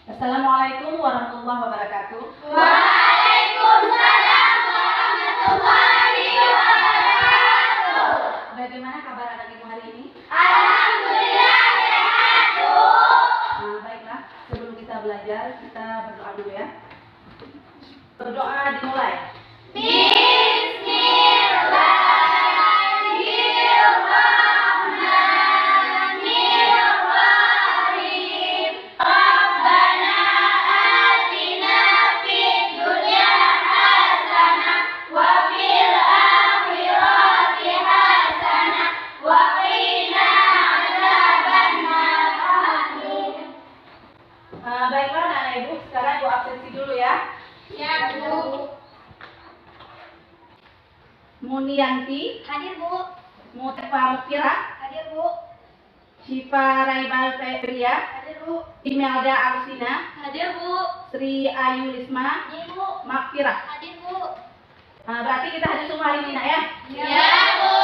Assalamualaikum warahmatullahi wabarakatuh. Waalaikumsalam warahmatullahi wabarakatuh. Bagaimana kabar anak ibu hari ini? Alhamdulillah sehat, Bu. Nah, baiklah, sebelum kita belajar, kita berdoa dulu ya. Berdoa dimulai. Bismillahirrahmanirrahim. Rabbana atina fid dunya hasanah wa fil akhirati hasanah wa qina adzabannar. Amin. Baiklah anak ibu, sekarang ibu absensi dulu ya. Ya, Bu. Munianti, Hadir, Bu. Mutefa Mukira, Hadir, Bu. Syifa Raibal Febria, Hadir, Bu. Imelda Agustina, Hadir, Bu. Sri Ayu Lisma, Hadir, Bu. Makfira. Hadir, Bu. Berarti kita hadir semua hari ini nak ya? Ya, Bu.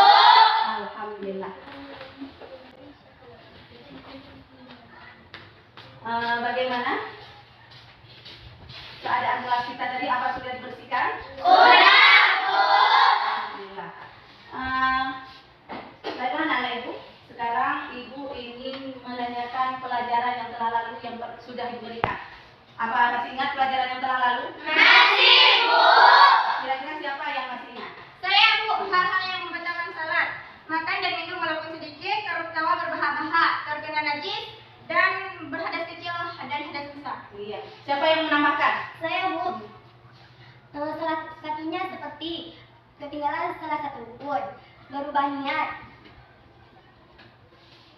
Alhamdulillah. Bagaimana keadaan kelas kita tadi? Apa sudah dibersihkan? Udah, Bu. Alhamdulillah. Baiklah anak ibu, sekarang ibu ingin menanyakan pelajaran yang telah lalu yang sudah diberikan. Apa masih ingat pelajaran yang telah lalu? Masih, Bu. Kira-kira siapa yang masih ingat? Saya, Bu. Hal-hal yang membatalkan salat. Makan dan minum walaupun sedikit, terutama berbahak-bahak, terkena najis, dan berhadas kecil dan hadas besar. Iya. Siapa yang menambahkan? Saya, Bu. Salah satunya seperti ketinggalan salah satu rukun, berubah niat.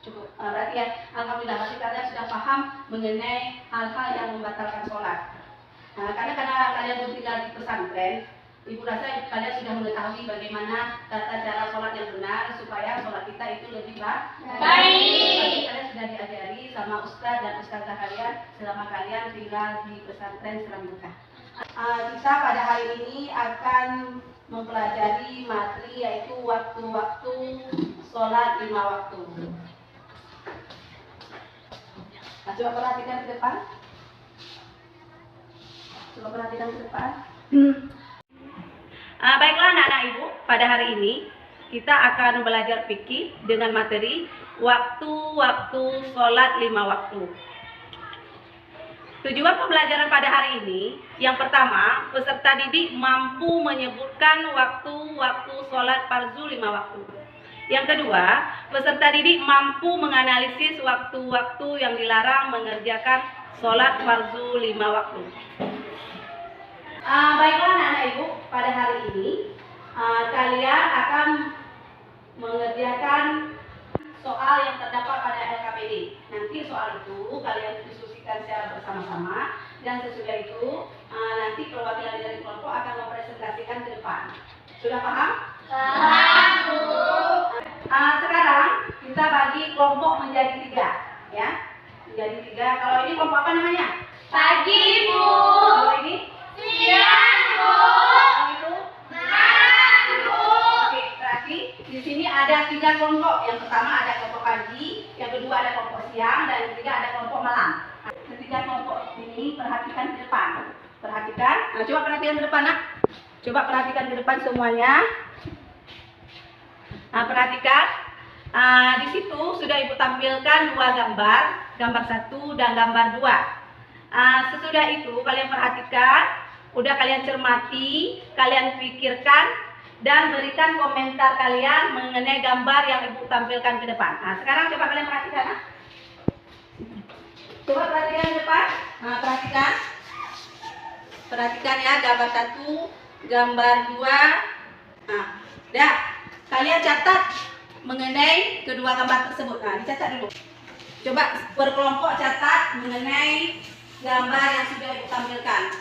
Cukup. Berarti ya, alhamdulillah berarti kalian sudah paham mengenai hal-hal yang membatalkan sholat. Karena kalian tinggal di pesantren, ibu rasa kalian sudah mengetahui bagaimana tata cara sholat yang benar supaya sholat kita itu lebih baik. Pasti kalian sudah diajari sama ustaz dan ustazah kalian selama kalian tinggal di pesantren Seram Mekah. Kita pada hari ini akan mempelajari materi yaitu waktu-waktu sholat 5 waktu. Coba perhatikan ke depan. Baiklah anak-anak ibu, pada hari ini kita akan belajar fikih dengan materi waktu-waktu sholat 5 waktu. Tujuan pembelajaran pada hari ini, yang pertama, peserta didik mampu menyebutkan waktu-waktu sholat fardu 5 waktu. Yang kedua, peserta didik mampu menganalisis waktu-waktu yang dilarang mengerjakan sholat fardu 5 waktu. Baiklah anak-anak ibu, pada hari ini kalian akan mengerjakan soal yang terdapat pada LKPD. Nanti soal itu kalian diskusikan secara bersama-sama dan sesudah itu nanti perwakilan dari kelompok akan mempresentasikan ke depan. Sudah paham? Paham, Bu. Sekarang kita bagi kelompok menjadi 3, ya. Menjadi 3. Kalau ini kelompok apa namanya? Pagi, Bu. Kalau ini? Siang, Bu. Kalau itu? Malam, Bu. Oke, berarti di sini ada 3 kelompok. Yang pertama ada kelompok pagi, yang kedua ada kelompok siang, dan yang ketiga ada kelompok malam. Ketiga kelompok ini perhatikan ke depan. Perhatikan. Coba perhatikan ke depan, nak. Coba perhatikan ke depan semuanya. Perhatikan. Di situ sudah ibu tampilkan 2 gambar, gambar 1 dan gambar 2. Sesudah itu kalian perhatikan, udah kalian cermati, kalian pikirkan dan berikan komentar kalian mengenai gambar yang ibu tampilkan ke depan. Sekarang coba kalian perhatikan. Coba perhatikan ke depan. Perhatikan. Perhatikan ya, gambar 1, gambar 2. Dah. Kalian catat mengenai kedua gambar tersebut. Dicatat dulu. Coba berkelompok catat mengenai gambar yang sudah ibu tampilkan.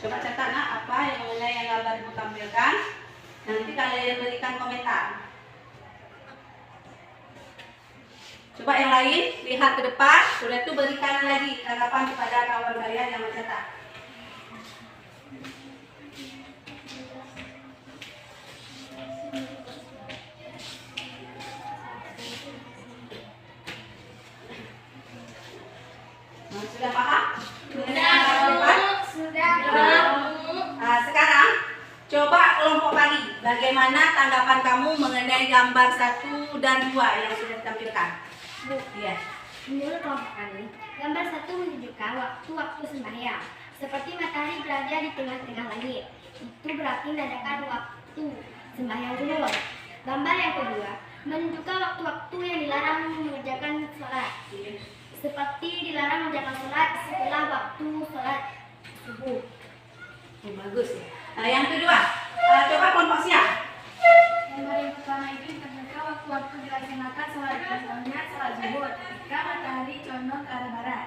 Coba catat apa yang mengenai yang gambar ibu tampilkan. Nanti kalian berikan komentar. Coba yang lain lihat ke depan. Sudah itu berikan lagi tanggapan kepada kawan kalian yang mencatat. Sudah paham? Sudah. Nah, sekarang coba kelompok bagi. Bagaimana tanggapan kamu mengenai gambar 1 dan 2 yang sudah ditampilkan? Bu, Iya. menurut kelompok kami, gambar 1 menunjukkan waktu-waktu sembahyang. Seperti matahari berada di tengah-tengah langit. Itu berarti menandakan waktu sembahyang zuhur. Gambar yang kedua menunjukkan waktu-waktu yang dilarang mengerjakan sholat. Seperti dilarang mengerjakan sholat setelah waktu sholat subuh. Oh, bagus ya. Nah, yang kedua, coba kelompok siang. Gambar yang pertama itu menunjukkan waktu-waktu dilaksanakan sholat, contohnya sholat zuhur ketika matahari condong ke arah barat.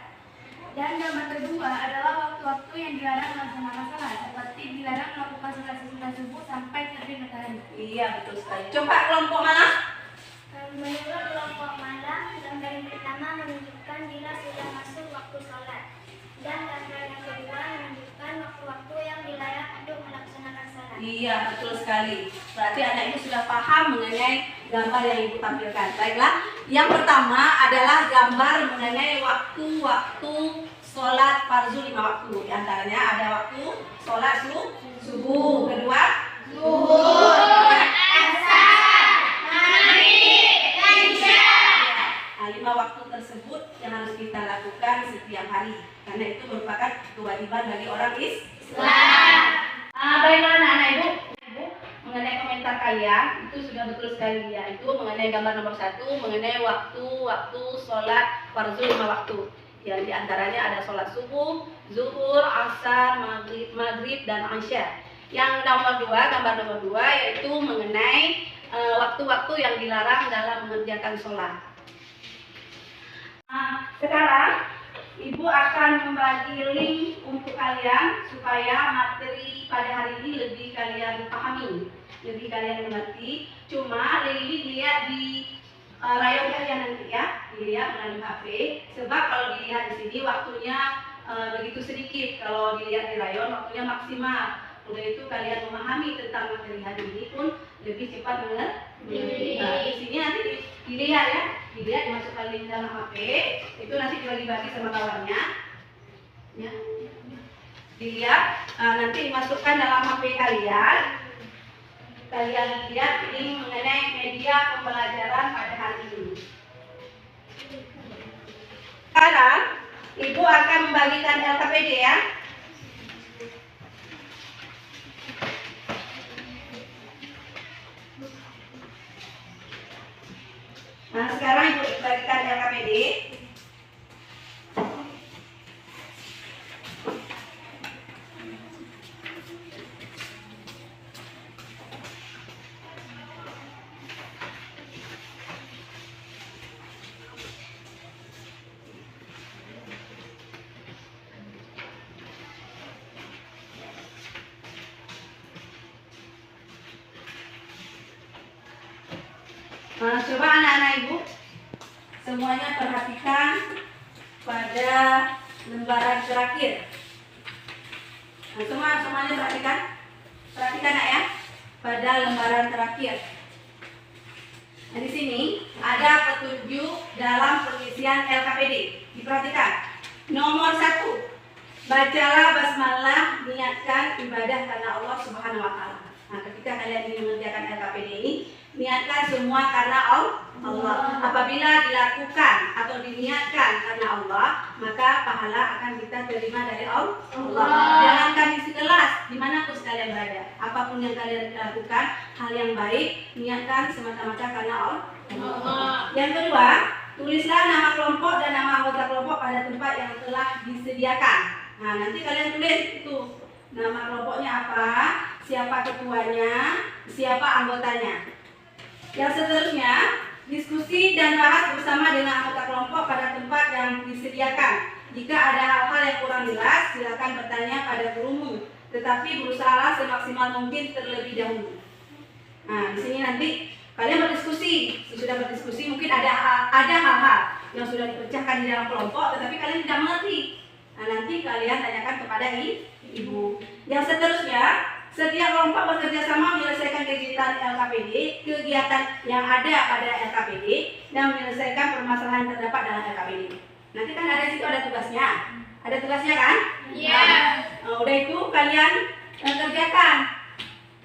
Dan gambar kedua adalah waktu-waktu yang dilarang melaksanakan sholat, seperti dilarang melakukan sholat sesudah subuh sampai terbit matahari. Iya, betul sekali. Coba kelompok mana? Menurut kelompok malam, gambar yang pertama menunjukkan bila sudah masuk waktu sholat. Dan gambar yang kedua menunjukkan waktu-waktu yang dilarang untuk melaksanakan sholat. Iya, betul sekali. Berarti anak ibu sudah paham mengenai gambar yang ibu tampilkan. Baiklah, yang pertama adalah gambar mengenai waktu-waktu sholat fardu 5 waktu. Di antaranya ada waktu sholat subuh. Kedua, Zuhur, asar, maghrib, isya. Nah, 5 waktu tersebut yang harus kita lakukan setiap hari. Karena itu merupakan kewajiban bagi orang Islam. Baiklah anak-anak ibu, mengenai komentar kalian itu sudah betul sekali ya. Itu mengenai gambar nomor 1 mengenai waktu sholat fardu 5 waktu. Yang diantaranya ada sholat subuh, zuhur, asar, maghrib dan isya. Yang nomor 2, gambar nomor 2 yaitu mengenai waktu-waktu yang dilarang dalam mengerjakan sholat. Sekarang Ibu akan membagi link untuk kalian supaya materi pada hari ini lebih kalian pahami, lebih kalian mengerti. Cuma link ini dilihat di rayon kalian nanti ya, dilihat melalui HP. Sebab kalau dilihat di sini waktunya begitu sedikit, kalau dilihat di rayon waktunya maksimal. Udah itu kalian memahami tentang materi hari ini pun lebih cepat mengerti. Nah, di sini nanti dilihat ya, dilihat dimasukkan link dalam HP, itu nanti dibagi-bagi sama kawannya. Ya. Dilihat, nanti dimasukkan dalam HP kalian. Kalian lihat link mengenai media pembelajaran pada hari ini. Sekarang, Ibu akan membagikan LKPD ya. Nah, sekarang Ibu bagikan LKPD. Nah, coba anak-anak ibu semuanya perhatikan pada lembaran terakhir. Nah, semuanya perhatikan nak ya, pada lembaran terakhir. Nah, di sini ada petunjuk dalam pengisian LKPD. Diperhatikan. Nomor 1, bacalah basmalah, niatkan ibadah karena Allah Subhanahu wa Ta'ala. Nah, ketika kalian ingin mengerjakan LKPD ini, niatkan semua karena Allah. Apabila dilakukan atau diniatkan karena Allah, maka pahala akan kita terima dari Allah. Jangankan di kelas, dimanapun kalian berada, apapun yang kalian lakukan, hal yang baik, niatkan semata-mata karena Allah. Yang kedua, tulislah nama kelompok dan nama anggota kelompok pada tempat yang telah disediakan. Nah, nanti kalian tulis itu nama kelompoknya apa, siapa ketuanya, siapa anggotanya. Yang seterusnya, diskusi dan bahas bersama dengan anggota kelompok pada tempat yang disediakan. Jika ada hal-hal yang kurang jelas, silakan bertanya pada gurumu. Tetapi berusahalah semaksimal mungkin terlebih dahulu. Nah, di sini nanti kalian berdiskusi. Sesudah berdiskusi, mungkin ada hal-hal yang sudah dipecahkan di dalam kelompok, tetapi kalian tidak mengerti. Nah, nanti kalian tanyakan kepada ibu. Yang seterusnya, setiap kelompok bekerja sama menyelesaikan kegiatan LKPD, kegiatan yang ada pada LKPD, dan menyelesaikan permasalahan yang terdapat dalam LKPD. Nanti kan ada di situ ada tugasnya. Ada tugasnya kan? Iya. Udah itu kalian kerjakan.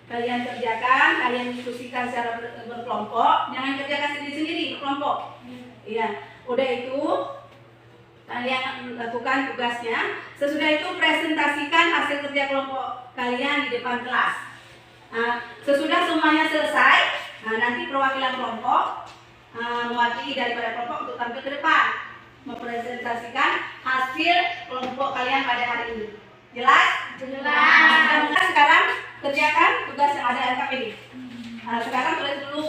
Kalian diskusikan secara berkelompok, jangan kerjakan sendiri-sendiri berkelompok. Iya. Udah itu kalian lakukan tugasnya. Sesudah itu presentasikan hasil kerja kelompok kalian di depan kelas. Sesudah semuanya selesai, nanti perwakilan kelompok mewakili daripada kelompok untuk tampil ke depan mempresentasikan hasil kelompok kalian pada hari ini. Jelas? Jelas. Sekarang kerjakan tugas yang ada LKPD. Sekarang tulis dulu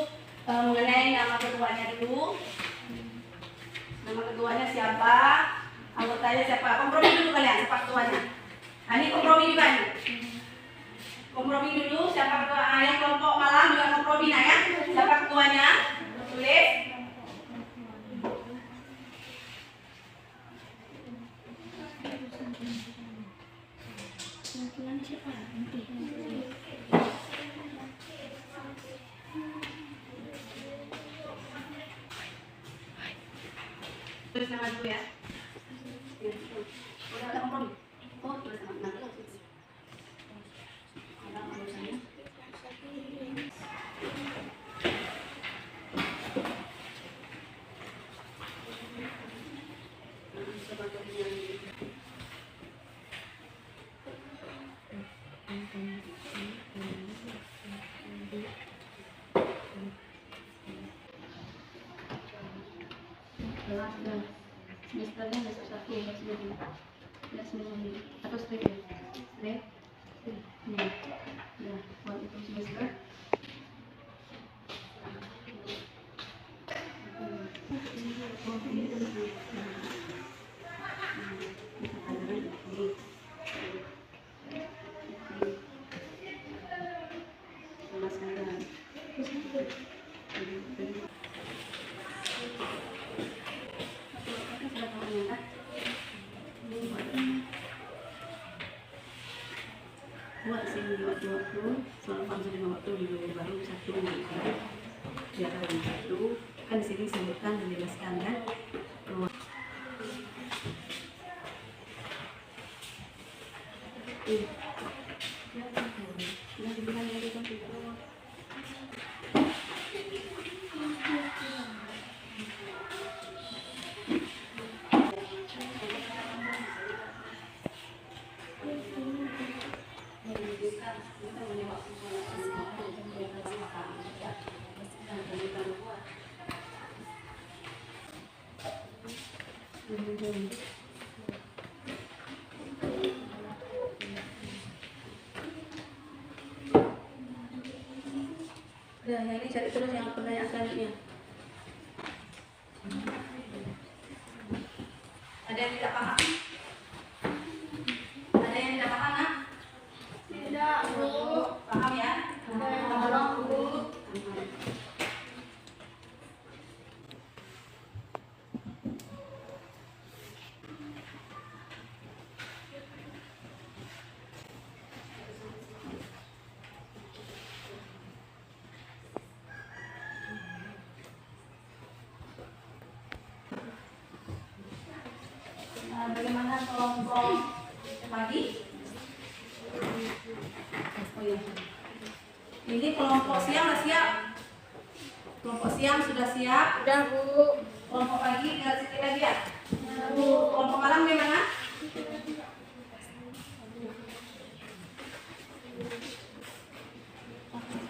mengenai nama ketuanya dulu. Nama ketuanya siapa? Anggotanya siapa? Kompromi dulu kalian siapa ketuanya. Ini kompromi juga nih. Kompromi dulu siapa ketua yang kelompok malam juga kompromi ya. Siapa ketuanya? Tulis. Tulis nama dulu ya. Udah ada kompromi. Oh, tulis nama nanti lah. Ada urusannya. Semesternya besok 1 atau strip ya? Strip? Ya, buat itu semester. Buat sini buat 20 soal konsep waktu di baru 1 biar ada 1 kan di sini disebutkan dan dijelaskan kan. Ya, ini cari terus yang pertanyaan selanjutnya. Ada yang tidak paham? Ada yang tidak paham, nak? Tidak, Bu. Paham ya? Paham, Bu. Bagaimana kelompok pagi? Oh iya. Ini kelompok siang sudah siap? Kelompok siang sudah siap? Udah, Bu. Kelompok pagi tinggal sedikit lagi ya? Bu. Kelompok malam gimana?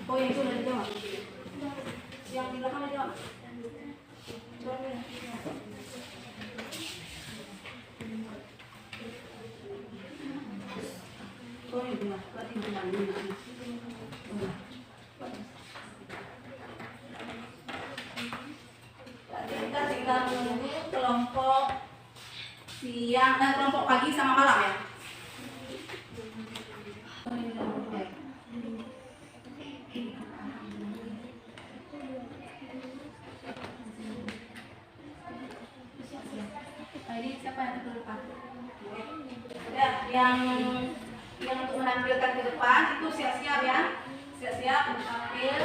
Oh yang itu udah dijawab? Yang di belakang udah jawab? Coba ya. Oh ini dua, berarti bukan ini. Jadi kita tinggal menunggu kelompok siang, kelompok pagi sama malam ya. Oh ini kelompok pagi. Ini siapa yang ke depan? Ya, yang untuk menampilkan ke depan itu siap-siap ya, siap-siap untuk tampil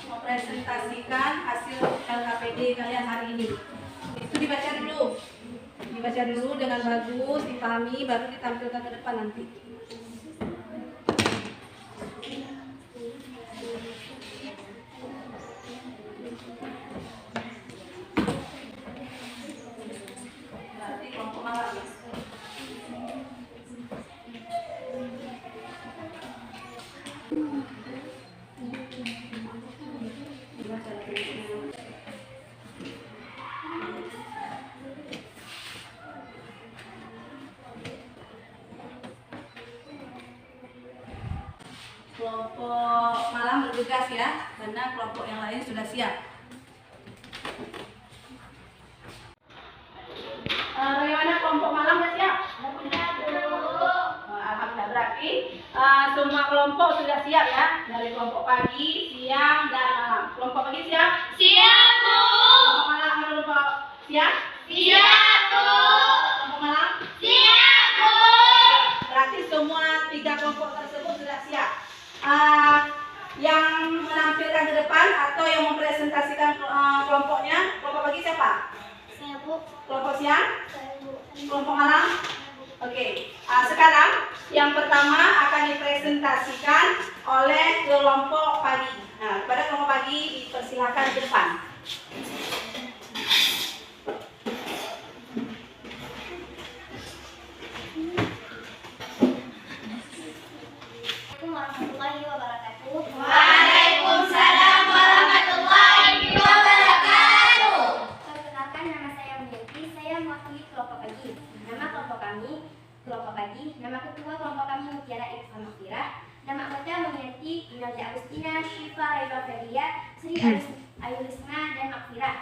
mempresentasikan hasil LKPD kalian hari ini. Itu dibaca dulu, dibaca dulu dengan bagus, dipahami, baru ditampilkan ke depan nanti. Berarti kelompok malam ya. Kelompok malam bertugas ya, karena kelompok yang lain sudah siap. Bagaimana kelompok malam sudah siap? Alhamdulillah, berarti semua kelompok sudah siap ya, dari kelompok pagi, siang, dan malam. Kelompok pagi siap? Siap, Bu. Kelompok malam kelompok siap? Siap, Bu. Kelompok malam? Siap, Bu. Berarti semua 3 kelompok tersebut sudah siap. Yang menampilkan ke depan atau yang mempresentasikan kelompoknya, kelompok pagi siapa? Saya, Bu. Kelompok siang? Saya, Bu. Kelompok malam? Oke. Sekarang yang pertama akan dipresentasikan oleh kelompok pagi. Nah, kepada kelompok pagi dipersilakan ke depan. Assalamualaikum warahmatullahi wabarakatuh. Waalaikumsalam warahmatullahi wabarakatuh. Perkenalkan, nama saya Windy. Saya mewakili kelompok pagi. Nama kelompok kami kelompok pagi. Nama ketua kelompok kami Mutiara Irfan Mafirah. Nama anggota Mengyanti, Inalja Agustina, Syifa, Reba Feria, Sri Ayulisma, dan Mafirah.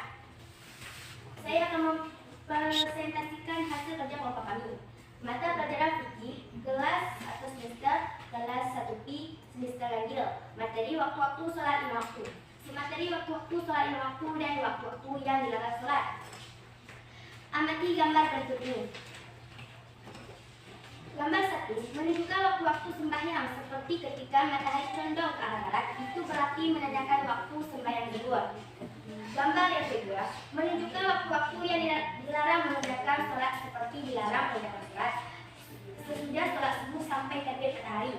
Saya akan mempresentasikan hasil kerja kelompok kami. Mata pelajaran fikih, kelas atau semester, kelas 1P, semester ganjil. Materi waktu-waktu sholat 5 waktu. Materi waktu-waktu sholat 5 waktu dan waktu-waktu yang dilarang sholat. Amati gambar berikut ini. Gambar 1 menunjukkan waktu-waktu sembahyang seperti ketika matahari condong ke arah barat, itu berarti menandakan waktu sembahyang zuhur. Gambar yang kedua menunjukkan waktu-waktu yang dilarang mengerjakan sholat seperti dilarang mengerjakan sholat sesudah sholat subuh sampai terbit matahari.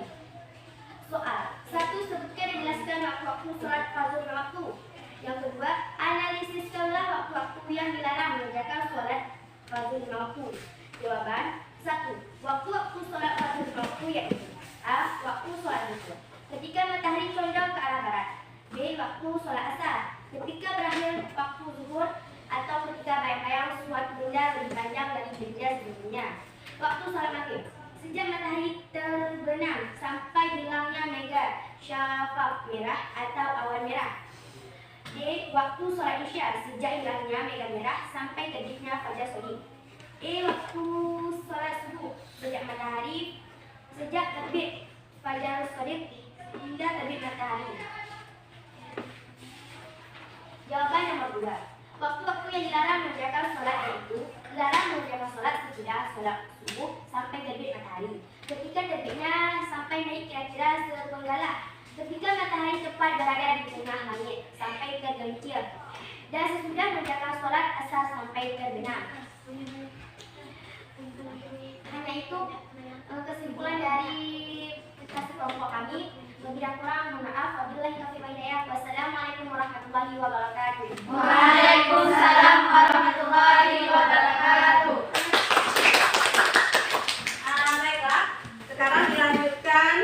Soal 1. Sebutkan dan jelaskan waktu-waktu sholat fardhu lima waktu. Yang kedua, analisiskanlah waktu-waktu yang dilarang mengerjakan sholat fardhu lima waktu. Jawaban 1. Waktu-waktu sholat fardhu lima waktu yaitu A. Waktu sholat zuhur ketika matahari condong ke arah barat. B. Waktu sholat asar ketika berakhir waktu zuhur atau ketika bayang-bayang suatu benda lebih panjang dari benda sebelumnya. Waktu sholat maghrib sejak matahari terbenam sampai hilangnya mega syafaq merah atau awan merah. D. Waktu sholat isya sejak hilangnya mega merah sampai terbitnya fajar sodik. E. Waktu sholat subuh sejak terbit fajar sodik hingga terbit matahari. Jawaban nomor 2. Waktu-waktu yang dilarang mengerjakan sholat yaitu dilarang mengerjakan sholat sesudah sholat subuh sampai terbit matahari, ketika terbitnya sampai naik kira-kira sepenggalah, ketika matahari tepat berada di tengah langit sampai tergelincir, dan sesudah mengerjakan sholat asar sampai terbenam. Hanya itu kesimpulan dari presentasi kelompok kami. Lebih dan kurang mohon maaf. Wabillahi taufiq wal hidayah. Wassalamualaikum warahmatullahi wabarakatuh. Waalaikumsalam warahmatullahi wabarakatuh. Baiklah, sekarang dilanjutkan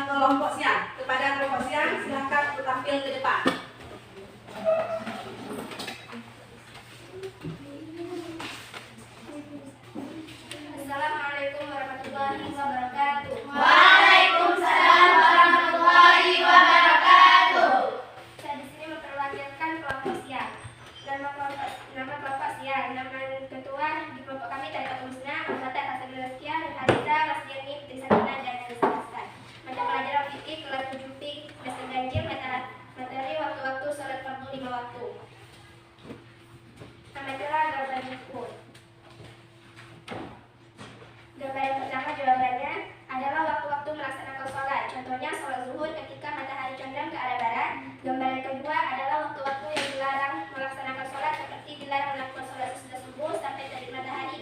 kelompok siang. Kepada kelompok siang silakan untuk tampil ke depan. Assalamualaikum warahmatullahi wabarakatuh. Waalaikumsalam warahmatullahi wabarakatuh. Saya di sini memperwakilan kelompok siang. Nama kelompok siang. Nama ketua di kelompok kami Tariqatul Husna, anggota Hasan Rizkia, Hadiza, Rasdiani, Putri Sakina, dan Nisa Hasan. Mata pelajaran fikih kelas 7P, semester ganjil, materi waktu-waktu sholat fardhu 5 waktu. Materi gambar buku. Gambar yang pertama jawabannya adalah waktu-waktu melaksanakan sholat. Contohnya sholat zuhur ketika matahari condong ke arah barat. Gambar yang kedua adalah waktu-waktu yang dilarang melaksanakan sholat seperti dilarang melakukan sholat sesudah subuh sampai terbit matahari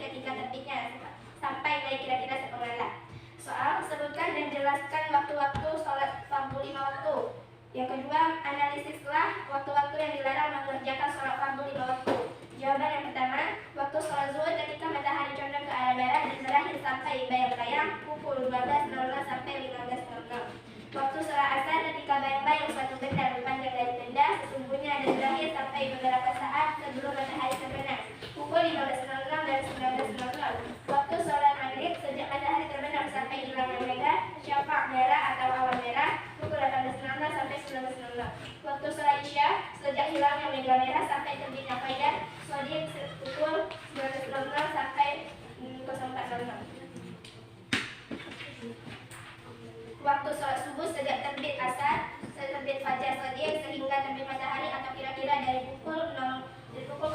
sejak hilangnya mega merah sampai terbitnya fajar zodiak pukul 12.00 sampai 04.00. Waktu sholat subuh sejak terbit asar, terbit fajar zodiak sehingga terbit matahari atau kira-kira dari pukul 04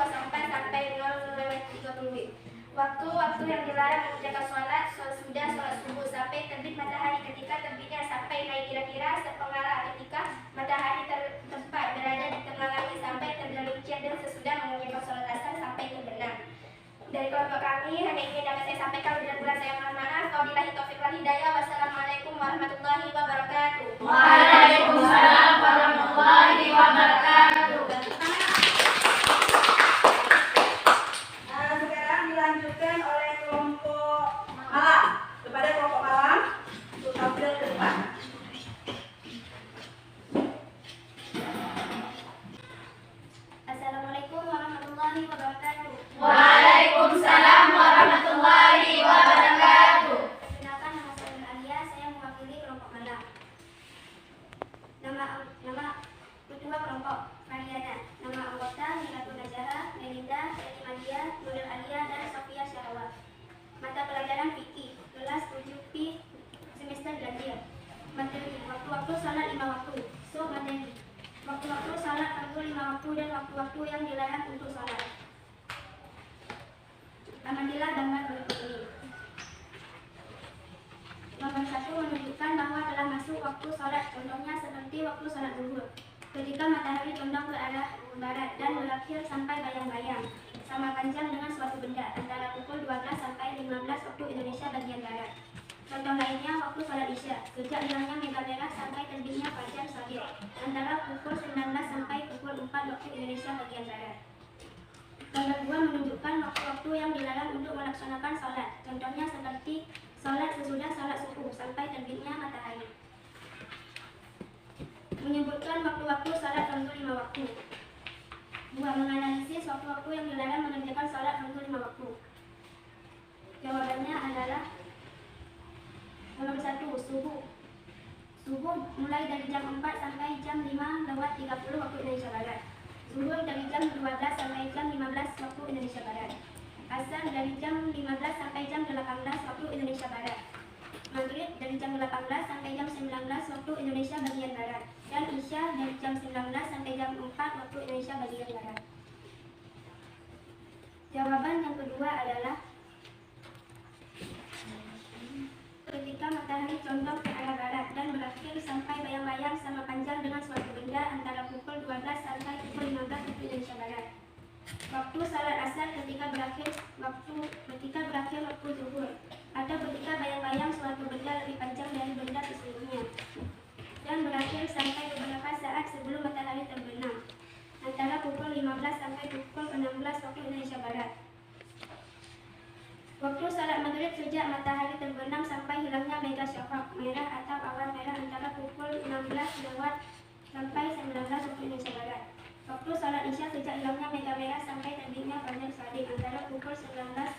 sampai 00:30. Waktu-waktu yang dilarang mengerjakan sholat sudah sholat subuh sampai terbit matahari, ketika terbitnya sampai naik kira-kira sepengala ketika matahari tepat berada di tengah langit sampai tergelincir, dan sesudah mengerjakan sholat asar sampai terbenam. Dari kelompok kami hanya ini dapat saya sampaikan, dan kurang saya mohon maaf. Wabillahi taufiq wal hidayah. Wassalamualaikum warahmatullahi wabarakatuh. Waalaikumsalam warahmatullahi wabarakatuh. Sekarang dilanjutkan oleh kelompok malam. Kepada kelompok malam untuk tampil ke depan. Assalamualaikum warahmatullahi wabarakatuh. Waalaikumsalam warahmatullahi wabarakatuh. Perkenalkan, nama saya Alia, saya mewakili kelompok malam. Nama ketua kelompok Mariana. Nama anggota Minatul Najah, Melinda, Eni Malia, Nurul Alia, dan Sofia Syahwa. Mata pelajaran fikih, kelas 7P, semester ganjil. Materi, waktu-waktu salat 5 waktu. Materi, waktu-waktu salat fardu 5 waktu dan waktu-waktu yang dilarang untuk salat. Amatilah gambar berikut ini. Nomor 1 menunjukkan bahwa telah masuk waktu salat, contohnya seperti waktu salat zuhur. Ketika matahari condong ke arah barat dan berakhir sampai bayang-bayang, sama panjang dengan suatu benda, antara pukul 12 sampai 15 waktu Indonesia bagian barat. Contoh lainnya waktu salat isya, sejak hilangnya mega merah sampai terbitnya fajar shadiq, antara pukul 19 sampai pukul 4 waktu Indonesia bagian barat. Nomor 2 menunjukkan waktu-waktu yang dilarang untuk melaksanakan sholat, contohnya seperti sholat sesudah sholat subuh sampai terbitnya matahari. Menyebutkan waktu-waktu sholat fardu 5 waktu. 2. Menganalisis waktu-waktu yang dilarang mengerjakan sholat fardu 5 waktu. Jawabannya adalah nomor 1, subuh. Subuh mulai dari jam 4 sampai jam 5:30 waktu Indonesia Barat. Zuhur dari jam 12 sampai jam 15 waktu Indonesia Barat. Asar dari jam 15 sampai jam 18 waktu Indonesia Barat. Maghrib dari jam 18 sampai jam 19 waktu Indonesia bagian barat. Dan Isya dari jam 19 sampai jam 4 waktu Indonesia bagian barat. Jawaban yang kedua adalah ketika matahari condong ke arah barat dan berakhir sampai bayang-bayang sama panjang dengan suatu benda, antara pukul 12 sampai pukul 15 waktu Indonesia Barat. Waktu salat asar ketika berakhir waktu zuhur, atau ketika bayang-bayang suatu benda lebih panjang dari benda sesungguhnya dan berakhir sampai beberapa saat sebelum matahari terbenam, antara pukul 15 sampai pukul 16 waktu Indonesia Barat. Waktu salat maghrib sejak matahari terbenam sampai hilangnya mega syafaq merah atau awan merah, antara pukul 16 lewat sampai 19 waktu Indonesia Barat. Waktu salat isya sejak hilangnya mega merah sampai terbitnya fajar shadiq, antara pukul 19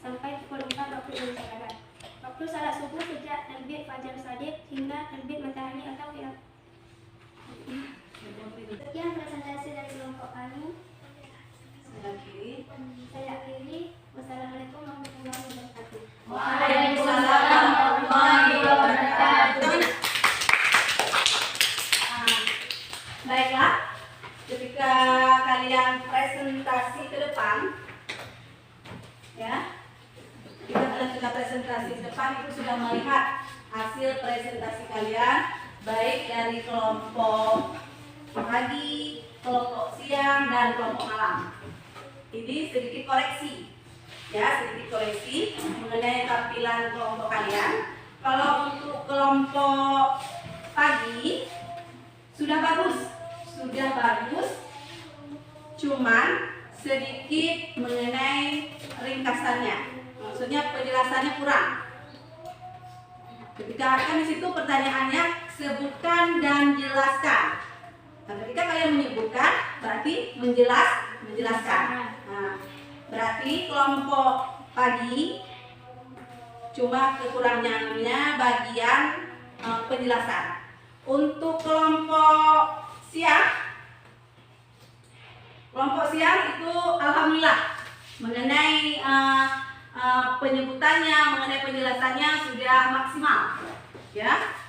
sampai pukul 4 waktu Indonesia Barat. Waktu salat subuh sejak terbit fajar shadiq hingga terbit matahari atau hilang. Sekian presentasi dari kelompok kami. Saya akhiri. Wassalamualaikum warahmatullahi wabarakatuh. Waalaikumsalam warahmatullahi wabarakatuh. Baiklah, ketika kalian presentasi ke depan, ya, kita sudah presentasi ke depan, itu sudah melihat hasil presentasi kalian, baik dari kelompok pagi, kelompok siang, dan kelompok malam. Ini sedikit koreksi, ya, sedikit koreksi mengenai tampilan kelompok kalian. Kalau untuk kelompok pagi sudah bagus, cuman sedikit mengenai ringkasannya, maksudnya penjelasannya kurang. Ketika kan di situ pertanyaannya sebutkan dan jelaskan. Nah, ketika kalian menyebutkan berarti menjelaskan. Nah, berarti kelompok pagi cuma kekurangannya bagian penjelasan. Untuk kelompok siang Kelompok siang itu alhamdulillah mengenai penyebutannya, mengenai penjelasannya sudah maksimal. Ya.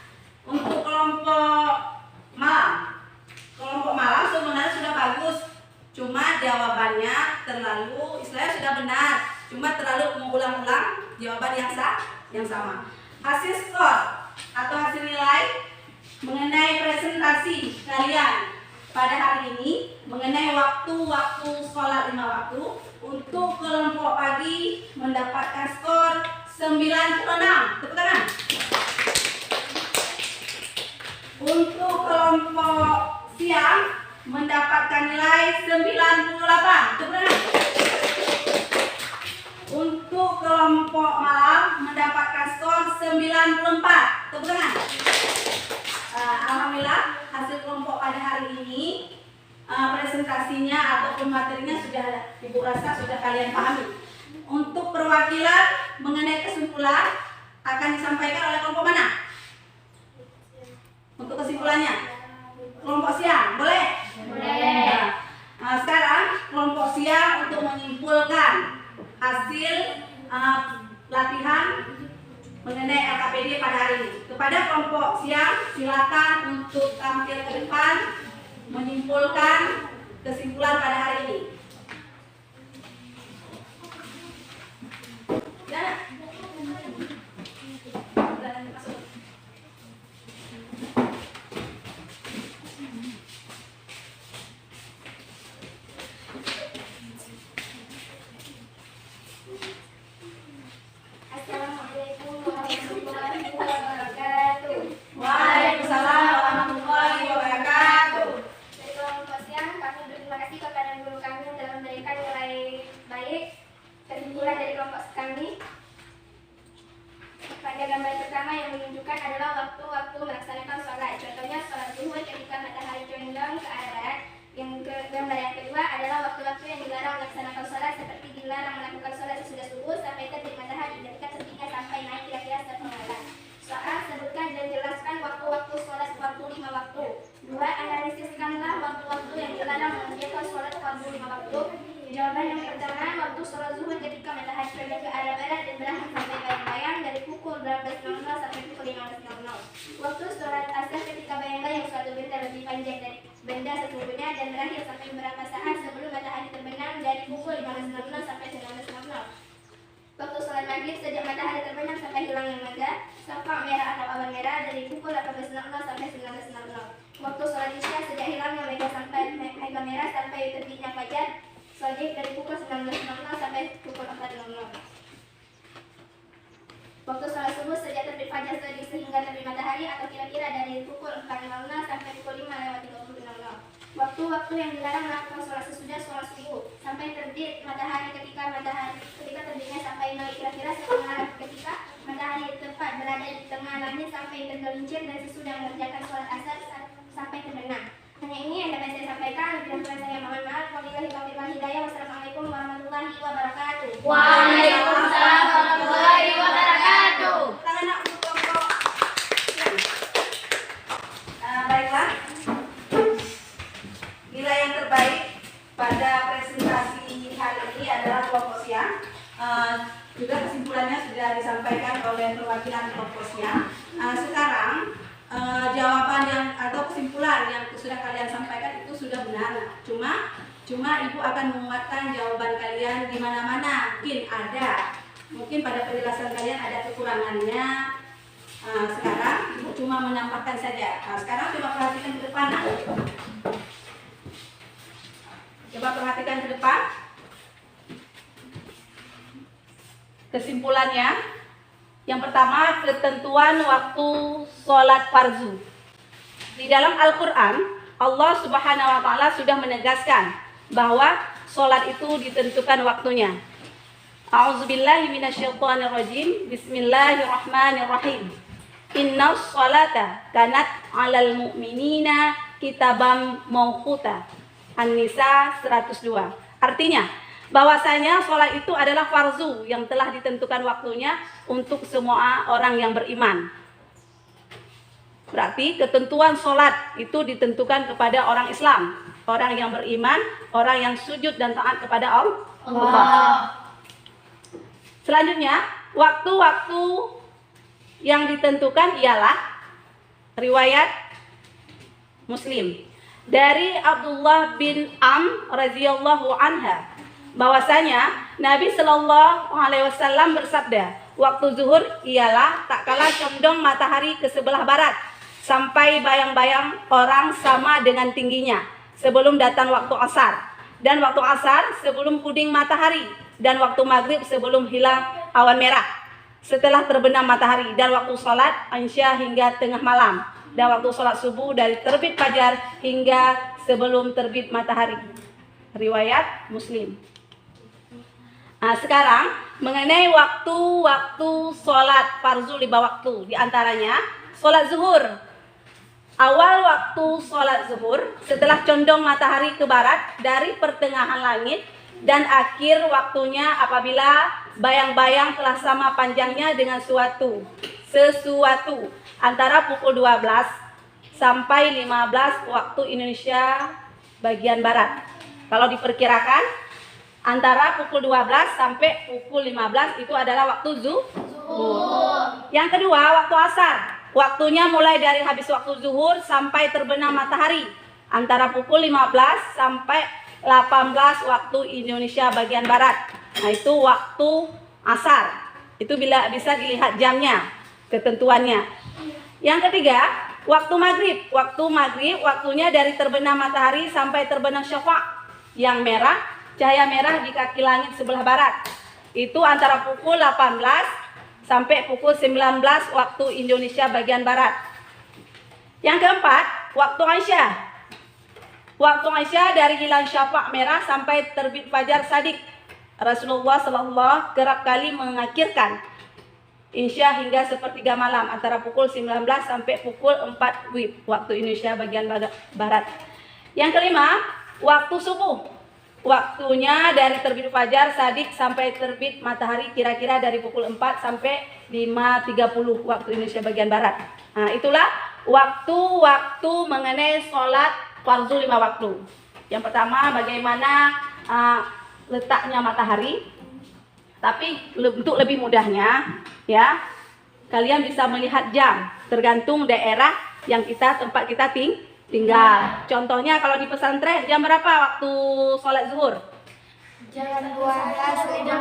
Untuk kelompok malam sebenarnya sudah bagus. Cuma jawabannya terlalu, istilahnya sudah benar, cuma terlalu mengulang-ulang jawaban yang sama. Hasil skor atau hasil nilai mengenai presentasi kalian pada hari ini mengenai waktu sholat 5 waktu, untuk kelompok pagi mendapatkan skor 96. Tepuk tangan. Untuk kelompok siang mendapatkan nilai 98. Tepuk tangan. Untuk kelompok malam mendapatkan skor 94. Tepuk tangan. Alhamdulillah hasil kelompok pada hari ini presentasinya ataupun materinya sudah Ibu rasa sudah kalian pahami. Untuk perwakilan mengenai kesimpulan akan disampaikan oleh kelompok mana? Untuk kesimpulannya kelompok siang, boleh? Boleh. Nah, sekarang kelompok siang untuk menyimpulkan hasil latihan mengenai LKPD pada hari ini. Kepada kelompok siang, silakan untuk tampil ke depan menyimpulkan kesimpulan pada hari ini. Ya. Assalamualaikum warahmatullahi wabarakatuh. Waalaikumsalam warahmatullahi wabarakatuh. Dari kelompok siang, kami berterima kasih kepada guru kami yang telah memberikan nilai baik. Kesimpulan dari kelompok kami, pada gambar pertama yang menunjukkan adalah waktu-waktu melaksanakan sholat. Contohnya sholat zuhur ketika matahari condong ke arah barat. Gambar yang kedua adalah waktu-waktu yang dilarang melaksanakan sholat, seperti dilarang melakukan sholat sesudah subuh sampai terbit matahari ketika terbitnya sampai naik kira-kira setengah malam. Soal, sebutkan dan jelaskan waktu-waktu sholat waktu 5 waktu. 2. Analisiskanlah waktu-waktu yang dilarang mengerjakan sholat waktu 5 waktu. Jawaban yang pertama, waktu sholat zuhur ketika matahari condong ke arah barat dan berakhir sampai bayang-bayang dari pukul 12.00 sampai pukul 15.00. Waktu sholat asar ketika bayang-bayang suatu benda lebih panjang dari benda sesungguhnya dan berakhir sampai beberapa saat sebelum matahari terbenam dari pukul 15.00 sampai 19.00. Waktu sholat maghrib sejak matahari terbenam sampai hilangnya mega, safaq merah atau awan merah dari pukul 18.00 sampai 19.00. Waktu sholat isya sejak hilangnya mega sampai mega merah sampai terbitnya fajar, shadiq dari pukul 19.00 sampai pukul 4.00. Waktu sholat subuh sejak terbit fajar sehingga terbit matahari atau kira-kira dari pukul 4.00 sampai pukul 5:30. Waktu-waktu yang dilarang melakukan sholat sesudah sholat subuh sampai terbit matahari ketika terbitnya sampai naik kira-kira setengah ketika matahari tepat berada di tengah langit sampai tergelincir dan sesudah mengerjakan sholat asar sampai terbenam. Hanya ini yang dapat saya sampaikan. Lebih kurang saya mohon maaf. Wabillahi taufiq wal hidayah. Wassalamualaikum warahmatullahi wabarakatuh. Waalaikumsalam warahmatullahi wabarakatuh. Tangan nak untuk kelompok siang. Baiklah. Nilai yang terbaik pada presentasi hari ini adalah kelompok siang. Juga kesimpulannya sudah disampaikan oleh perwakilan kelompok siang. Sekarang jawaban yang atau kesimpulan yang sudah kalian sampaikan itu sudah benar. Cuma Ibu akan menguatkan jawaban kalian di mana-mana. Mungkin pada penjelasan kalian ada kekurangannya. Sekarang Ibu cuma menampakkan saja. Sekarang coba perhatikan ke depan. Coba perhatikan ke depan. Kesimpulannya, yang pertama, ketentuan waktu sholat fardu. Di dalam Al-Quran, Allah Subhanahu wa Ta'ala sudah menegaskan bahwa sholat itu ditentukan waktunya. A'udzubillahi minasyaitonirrajim. Bismillahirrahmanirrahim. Inna sholata kanat 'alal mu'minina kitabam mawquta. An-Nisa 102. Artinya, bahwasanya sholat itu adalah farzu yang telah ditentukan waktunya untuk semua orang yang beriman. Berarti ketentuan sholat itu ditentukan kepada orang Islam. orang yang beriman, orang yang sujud dan taat kepada Allah. Selanjutnya, waktu-waktu yang ditentukan ialah riwayat Muslim dari Abdullah bin radhiyallahu anha bahwasanya Nabi Shallallahu alaihi wasallam bersabda, waktu zuhur ialah tak kalah condong matahari ke sebelah barat sampai bayang-bayang orang sama dengan tingginya sebelum datang waktu asar, dan waktu asar sebelum puding matahari, dan waktu maghrib sebelum hilang awan merah setelah terbenam matahari, dan waktu sholat Isya hingga tengah malam, dan waktu sholat subuh dari terbit fajar hingga sebelum terbit matahari. Riwayat Muslim. Nah, sekarang mengenai waktu-waktu sholat fardu 5 waktu, diantaranya sholat zuhur. Awal waktu sholat zuhur setelah condong matahari ke barat dari pertengahan langit, dan akhir waktunya apabila bayang-bayang telah sama panjangnya dengan sesuatu antara pukul 12 sampai 15 waktu Indonesia bagian barat. Kalau diperkirakan antara pukul 12 sampai pukul 15 itu adalah waktu zuhur. Yang kedua, waktu asar. Waktunya mulai dari habis waktu zuhur sampai terbenam matahari, antara pukul 15 sampai 18 waktu Indonesia bagian barat. Nah, itu waktu asar. Itu bila bisa dilihat jamnya, ketentuannya. Yang ketiga, waktu maghrib. Waktu maghrib waktunya dari terbenam matahari sampai terbenam syafaq yang merah, cahaya merah di kaki langit sebelah barat. Itu antara pukul 18 sampai pukul 19 waktu Indonesia bagian barat. Yang keempat, waktu Aisyah. Waktu Aisyah dari hilang syafaq merah sampai terbit fajar shadiq. Rasulullah SAW kerap kali mengakhirkan Isya hingga sepertiga malam, antara pukul 19 sampai pukul 4 WIB waktu Indonesia bagian barat. Yang kelima, waktu subuh. Waktunya dari terbit fajar shadiq sampai terbit matahari kira-kira dari pukul 4 sampai 5.30 waktu Indonesia bagian barat. Nah, itulah waktu-waktu mengenai sholat fardu 5 waktu. Yang pertama, bagaimana letaknya matahari. Tapi untuk lebih mudahnya, ya, kalian bisa melihat jam tergantung daerah yang tempat kita tinggal. Contohnya kalau di pesantren jam berapa waktu sholat zuhur? Jam 12 jam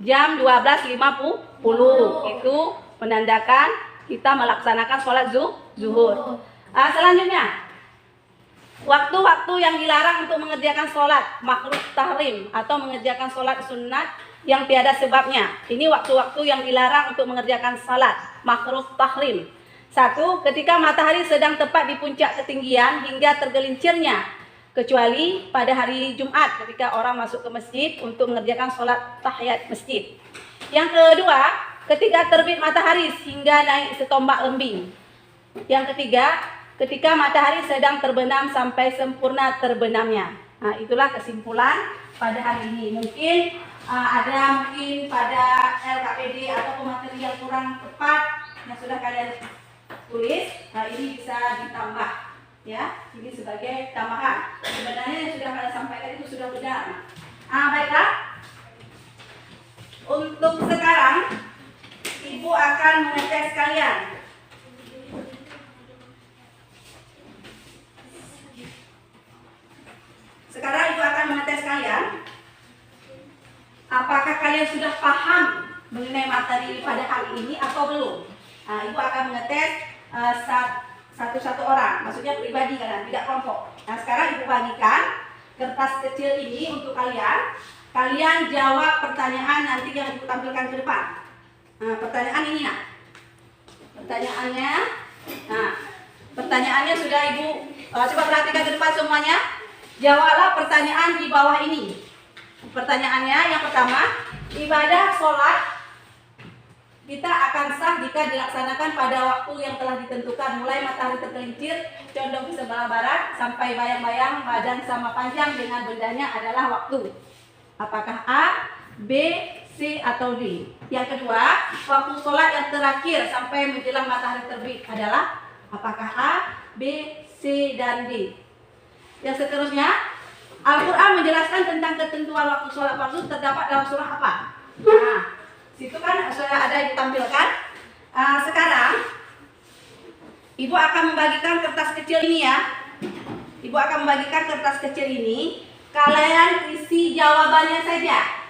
1. Jam 12.50 itu menandakan kita melaksanakan sholat zuhur. Selanjutnya, waktu-waktu yang dilarang untuk mengerjakan sholat makruh tahrim atau mengerjakan sholat sunat yang tiada sebabnya. Ini waktu-waktu yang dilarang untuk mengerjakan sholat makruh tahrim. 1. Ketika matahari sedang tepat di puncak ketinggian hingga tergelincirnya, kecuali pada hari Jumat ketika orang masuk ke masjid untuk mengerjakan sholat tahiyat masjid. Yang kedua, ketika terbit matahari hingga naik setombak lembing. Yang ketiga, ketika matahari sedang terbenam sampai sempurna terbenamnya. Nah, itulah kesimpulan pada hari ini. Mungkin ada pada LKPD atau material kurang tepat yang sudah kalian tulis. Nah, ini bisa ditambah, ya. Ini sebagai tambahan. Sebenarnya yang sudah kalian sampaikan itu sudah benar. Baiklah. Untuk sekarang, Ibu akan mengetes kalian. Sekarang Ibu akan mengetes kalian. Apakah kalian sudah paham mengenai materi pada hari ini atau belum? Ibu akan mengetes satu-satu orang, maksudnya pribadi kalian, tidak kelompok. Nah, sekarang Ibu bagikan kertas kecil ini untuk kalian. Kalian jawab pertanyaan nanti yang Ibu tampilkan ke depan. Pertanyaan ini, nah. Pertanyaannya sudah Ibu coba perhatikan ke depan semuanya. Jawablah pertanyaan di bawah ini. Pertanyaannya yang pertama, ibadah sholat kita akan sah jika dilaksanakan pada waktu yang telah ditentukan, mulai matahari tergelincir condong ke sebelah barat sampai bayang-bayang badan sama panjang dengan bendanya adalah waktu. Apakah A, B, C, atau D? Yang kedua, waktu sholat yang terakhir sampai menjelang matahari terbit adalah apakah A, B, C, dan D? Yang seterusnya, Al-Quran menjelaskan tentang ketentuan waktu sholat fardu terdapat dalam surah apa? Nah, situ kan sudah ada ditampilkan. Sekarang, Ibu akan membagikan kertas kecil ini ya. Ibu akan membagikan kertas kecil ini. Kalian isi jawabannya saja.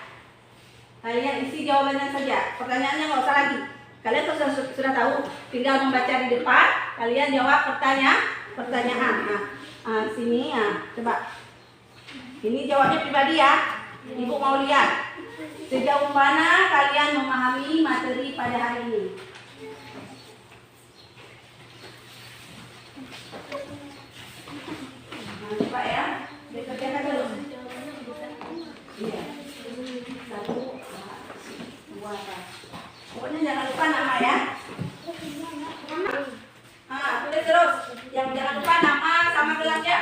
Kalian isi jawabannya saja. Pertanyaannya nggak usah lagi. Kalian sudah tahu. Tinggal membaca di depan. Kalian jawab pertanyaan. Nah, sini ya. Coba. Ini jawabnya pribadi ya. Ibu mau lihat sejauh mana kalian memahami materi pada hari ini. Nah, coba ya. Dikerjakan dulu. Iya. 1, 2, 3. Pokoknya jangan lupa nama ya. Tulis terus. Yang jangan lupa nama sama gelasnya.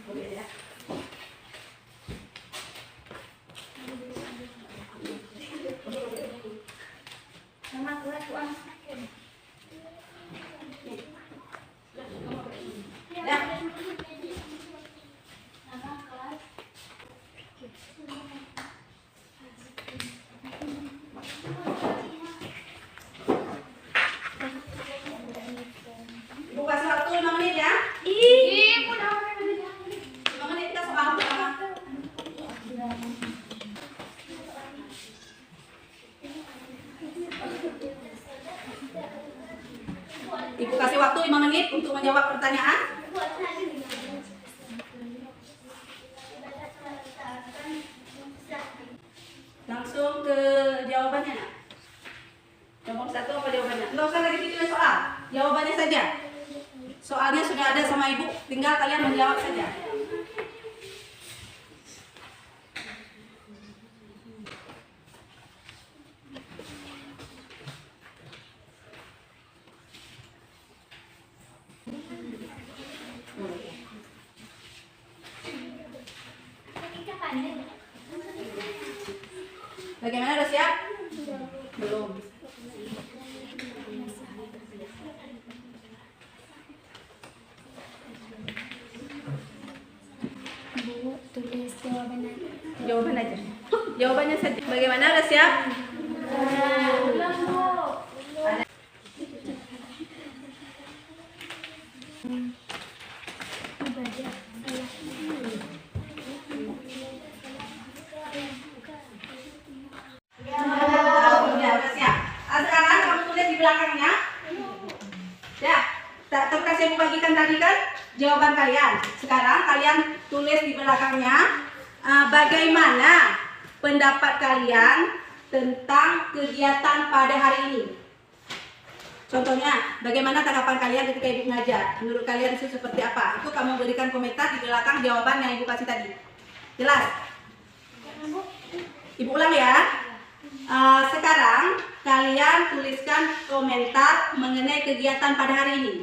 Boleh ya. Sama gelas uang. Ya. Ibu kasih waktu 5 menit ya. Ibu udah 5 menit kita soal pertama. Ibu kasih waktu 5 menit untuk menjawab pertanyaan. Langsung ke jawabannya. Nomor 1 apa jawabannya? Nggak usah lagi ditulis soal. Jawabannya saja. Soalnya sudah ada sama ibu. Tinggal kalian menjawab saja. Bagaimana, udah siap? Belum. Bu, tulis jawabannya. Jawaban aja. Jawabannya saja. Bagaimana, udah siap? belum, Bu. Udah siap. Sekarang kamu tulis di belakangnya. Ya, kertas yang dibagikan tadi kan jawaban kalian. Sekarang kalian tulis di belakangnya bagaimana pendapat kalian tentang kegiatan pada hari ini. Contohnya, bagaimana tanggapan kalian ketika ibu mengajar? Menurut kalian itu seperti apa? Itu kamu berikan komentar di belakang jawaban yang ibu kasih tadi. Jelas? Ibu ulang ya. Sekarang kalian tuliskan komentar mengenai kegiatan pada hari ini.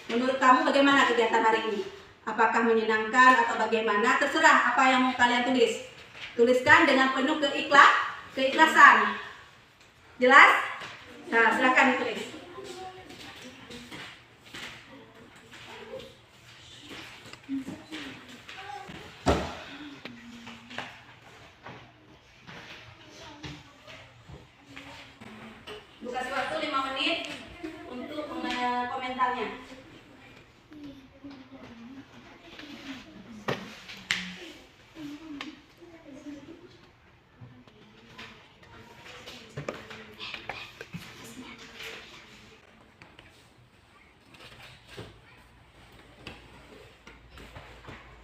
Menurut kamu bagaimana kegiatan hari ini? Apakah menyenangkan atau bagaimana? Terserah apa yang mau kalian tulis. Tuliskan dengan penuh keikhlasan. Jelas? Nah, silakan ditulis. Bu kasih waktu 5 menit untuk komentarnya.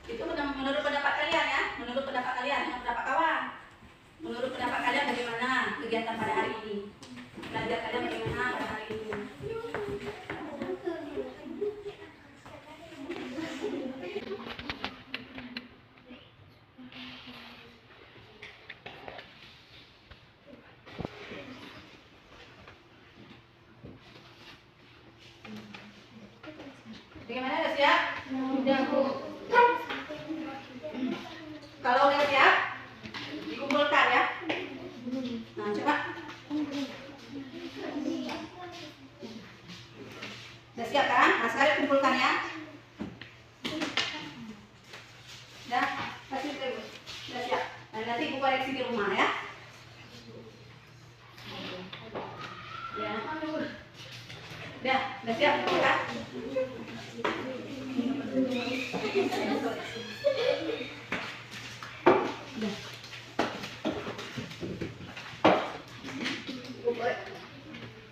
Itu menurut pendapat kalian ya, menurut pendapat kalian, bukan pendapat kawan. Menurut pendapat kalian bagaimana kegiatan pada hari ini? Belajar kalian bagaimana pada hari ini? Bagaimana, udah siap? Udah, Bu. Kalau udah siap, dikumpulkan ya. Nah, coba. Udah siap? siap kan? Nah, sekarang kumpulkan ya. Dah, kasih ke Ibu. Sudah siap. Nah, nanti Ibu koreksi di rumah ya. Ya. Udah siap kan?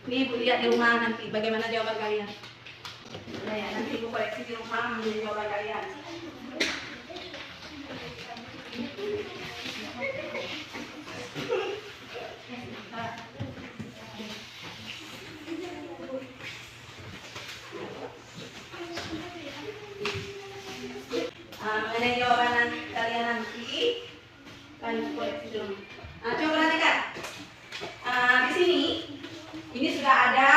Ini Ibu lihat di rumah nanti bagaimana jawaban kalian. Nah, ya, nanti Ibu koreksi di rumah mengenai jawaban kalian. Mengenai jawaban kalian nanti kan koreksi di rumah. Coba perhatikan. Di sini ini sudah ada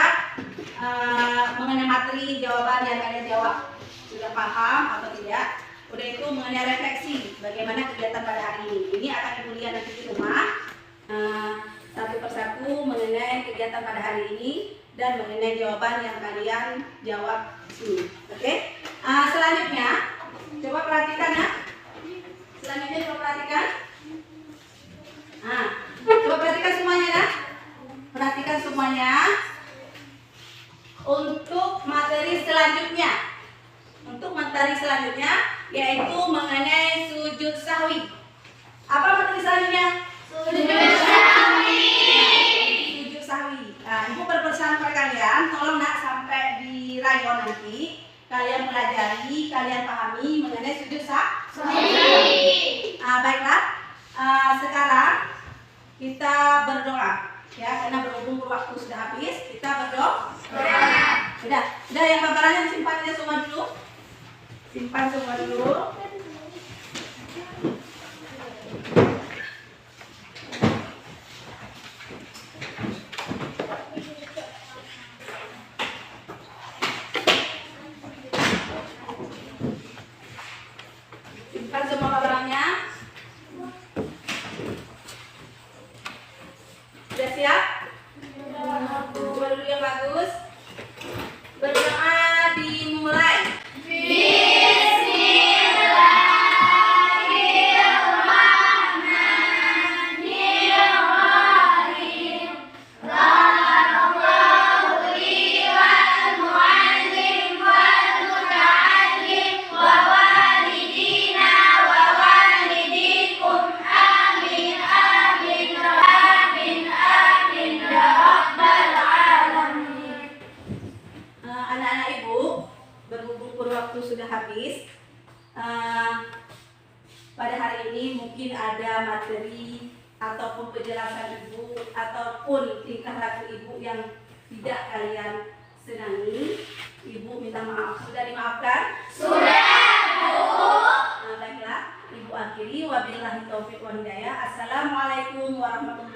mengenai materi jawaban yang kalian jawab. Sudah paham atau tidak? Udah itu mengenai refleksi bagaimana kegiatan pada hari ini. Ini akan Ibu lihat nanti di rumah satu persatu mengenai kegiatan pada hari ini dan mengenai jawaban yang kalian jawab sini. Oke? Selanjutnya coba perhatikan ya. Selanjutnya coba perhatikan. Coba perhatikan semuanya ya. Perhatikan semuanya. Untuk materi selanjutnya. Untuk materi selanjutnya yaitu mengenai sujud sahwi. Apa materi selanjutnya? Sujud sahwi. Sujud sahwi. Nah, Ibu berpesan kepada kalian, tolong nak sampai di rayon nanti kalian pelajari, kalian pahami mengenai sujud sahwi. Baiklah. Sekarang kita berdoa ya, karena berhubung waktu sudah habis, kita berdoa. Udah yang paparannya simpan aja semua dulu. Simpan semua dulu. Simpan semua paparannya. Sudah siap? Coba dulu yang bagus. Berdoa dimulai. Anak-anak Ibu, berhubung waktu sudah habis, pada hari ini mungkin ada materi ataupun penjelasan Ibu ataupun tingkah laku Ibu yang tidak kalian senangi. Ibu minta maaf. Sudah dimaafkan? Sudah, Bu. Baiklah, Ibu akhiri. Wabillahi taufiq wal hidayah. Assalamualaikum warahmatullahi wabarakatuh.